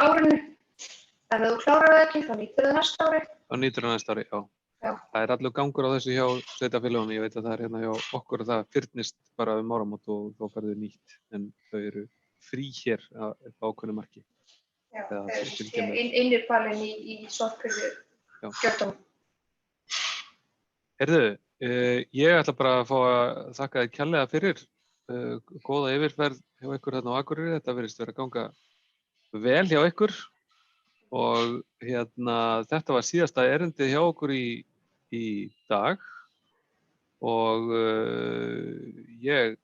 árinu. Ef þú klárar það ekki, þá nýtur það næsta ári. Á nýtur næsta ári, já. Já. Það allur gangur á þessu hjá sveitarfélögunum. Ég veit að það hérna hjá okkur að það fyrnist bara áramót og þá færðu nýtt. En þau eru frí hér á ákveðnu marki. Já, innirbalinn í Sorphirðu gjöldum. Heyrðu, ég ætla bara að fá að þakka þér kærlega fyrir góða yfirferð hjá ykkur þarna á Akureyri. Þetta virðist vera að ganga vel hjá ykkur og þetta var síðasta erindið hjá okkur í dag og ég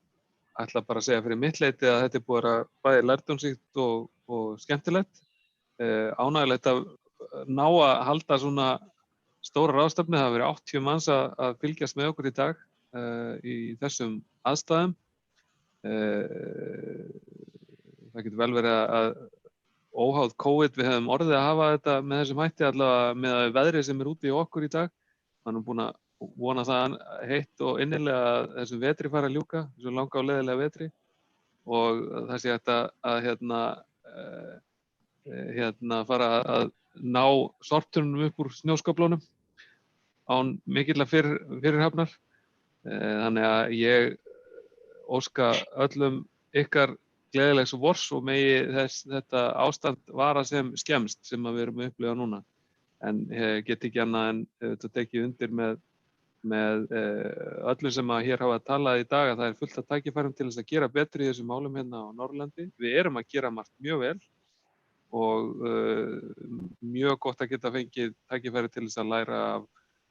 ætla bara að segja fyrir mitt leyti að þetta búið að bæði lærdómsríkt og skemmtilegt. Ánægjulegt að ná að halda svona stóra ráðstefnu. Það hafa verið 80 manns að fylgjast með okkur í dag í þessum aðstæðum. Það getur vel verið að óháð COVID við hefum orðið að hafa þetta með þessum hætti allavega með veðrið sem úti í okkur í dag. Þannig búin að vona það heitt og innilega að þessum vetri fara að ljúka, þessum langa og leiðilega vetri og það sé hægt að fara að ná sorptunnunum upp úr snjóskaflunum án mikilla fyrirhafnar. Þannig að ég óska öllum ykkar gleðilegs vors og megi þetta ástand vara sem skemmst sem við erum að upplifa núna. En ég get ekki annað en þetta tekið undir með öllum sem að hér hafa talað í dag að það fullt af tækifærum til þess að gera betri í þessum málum hérna á Norðurlandi. Við erum að gera margt mjög vel og mjög gott að geta fengið tækifæri til þess að læra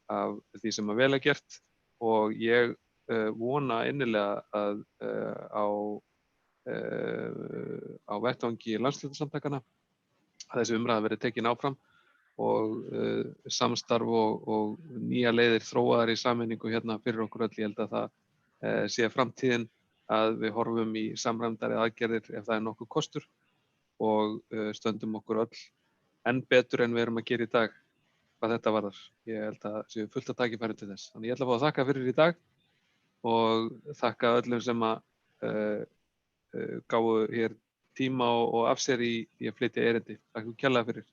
af því sem að vel er gert og ég vona innilega að á vettvangi landshlutasamtakanna að þessi umræða verði tekin áfram og samstarf og nýja leiðir þróaðar í sameiningu hérna fyrir okkur öll. Ég held að það sé framtíðin að við horfum í samræmdari aðgerðir ef það er nokkuð kostur og stöndum okkur öll enn betur en við erum að gera í dag hvað þetta varðar. Ég held að séu fullt að tækifæri til þess. Þannig ég ætla að fá að þakka fyrir í dag og þakka öllum sem að gáfu hér tíma og af sér í að flytja erindi. Takk kærlega fyrir.